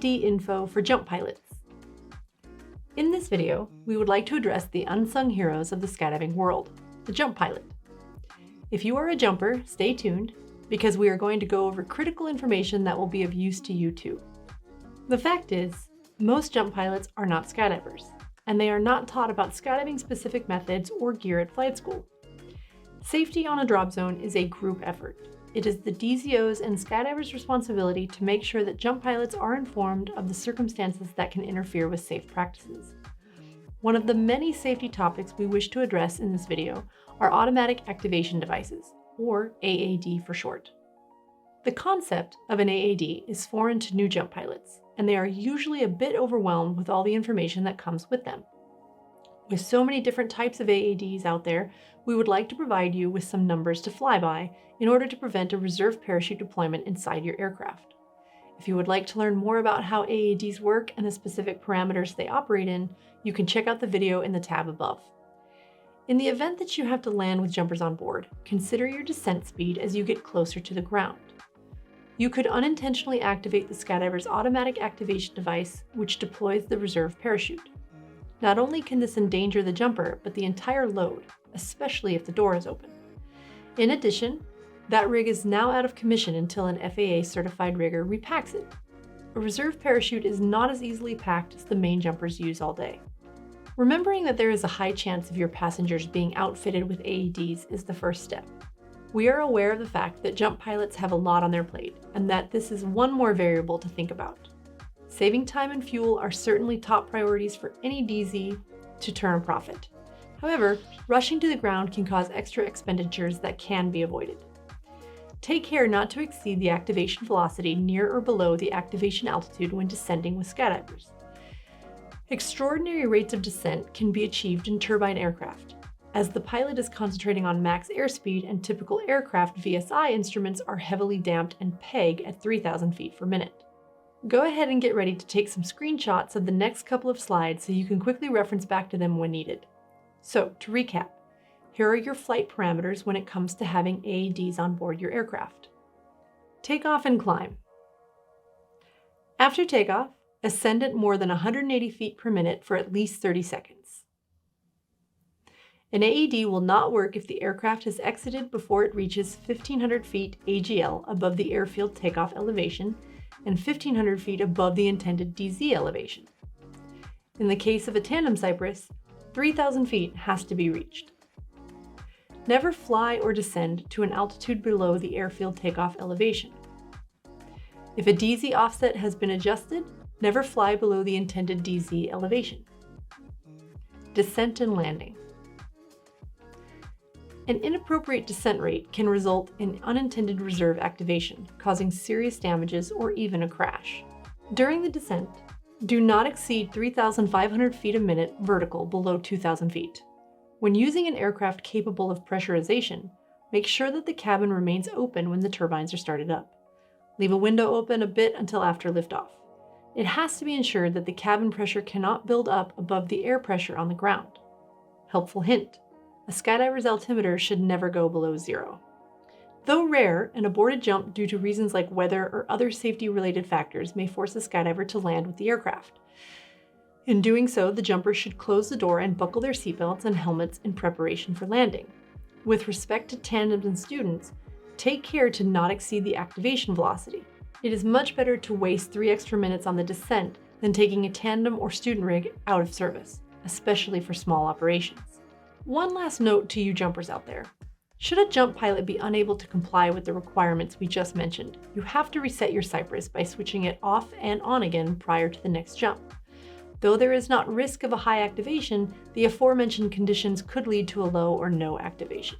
AAD info for jump pilots. In this video, we would like to address the unsung heroes of the skydiving world, the jump pilot. If you are a jumper, stay tuned, because we are going to go over critical information that will be of use to you too. The fact is, most jump pilots are not skydivers, and they are not taught about skydiving specific methods or gear at flight school. Safety on a drop zone is a group effort. It is the DZO's and skydivers' responsibility to make sure that jump pilots are informed of the circumstances that can interfere with safe practices. One of the many safety topics we wish to address in this video are automatic activation devices, or AAD for short. The concept of an AAD is foreign to new jump pilots, and they are usually a bit overwhelmed with all the information that comes with them. With so many different types of AADs out there, we would like to provide you with some numbers to fly by in order to prevent a reserve parachute deployment inside your aircraft. If you would like to learn more about how AADs work and the specific parameters they operate in, you can check out the video in the tab above. In the event that you have to land with jumpers on board, consider your descent speed as you get closer to the ground. You could unintentionally activate the skydiver's automatic activation device, which deploys the reserve parachute. Not only can this endanger the jumper, but the entire load, especially if the door is open. In addition, that rig is now out of commission until an FAA certified rigger repacks it. A reserve parachute is not as easily packed as the main jumpers use all day. Remembering that there is a high chance of your passengers being outfitted with AADs is the first step. We are aware of the fact that jump pilots have a lot on their plate, and that this is one more variable to think about. Saving time and fuel are certainly top priorities for any DZ to turn a profit. However, rushing to the ground can cause extra expenditures that can be avoided. Take care not to exceed the activation velocity near or below the activation altitude when descending with skydivers. Extraordinary rates of descent can be achieved in turbine aircraft, as the pilot is concentrating on max airspeed and typical aircraft VSI instruments are heavily damped and peg at 3,000 feet per minute. Go ahead and get ready to take some screenshots of the next couple of slides so you can quickly reference back to them when needed. So, to recap, here are your flight parameters when it comes to having AADs on board your aircraft. Takeoff and climb. After takeoff, ascend at more than 180 feet per minute for at least 30 seconds. An AAD will not work if the aircraft has exited before it reaches 1,500 feet AGL above the airfield takeoff elevation and 1,500 feet above the intended DZ elevation. In the case of a tandem Cypress, 3,000 feet has to be reached. Never fly or descend to an altitude below the airfield takeoff elevation. If a DZ offset has been adjusted, never fly below the intended DZ elevation. Descent and landing. An inappropriate descent rate can result in unintended reserve activation, causing serious damages or even a crash. During the descent, do not exceed 3,500 feet a minute vertical below 2,000 feet. When using an aircraft capable of pressurization, make sure that the cabin remains open when the turbines are started up. Leave a window open a bit until after liftoff. It has to be ensured that the cabin pressure cannot build up above the air pressure on the ground. Helpful hint: a skydiver's altimeter should never go below 0. Though rare, an aborted jump due to reasons like weather or other safety-related factors may force a skydiver to land with the aircraft. In doing so, the jumpers should close the door and buckle their seatbelts and helmets in preparation for landing. With respect to tandems and students, take care to not exceed the activation velocity. It is much better to waste 3 extra minutes on the descent than taking a tandem or student rig out of service, especially for small operations. One last note to you jumpers out there. Should a jump pilot be unable to comply with the requirements we just mentioned, you have to reset your Cypress by switching it off and on again prior to the next jump. Though there is not risk of a high activation, the aforementioned conditions could lead to a low or no activation.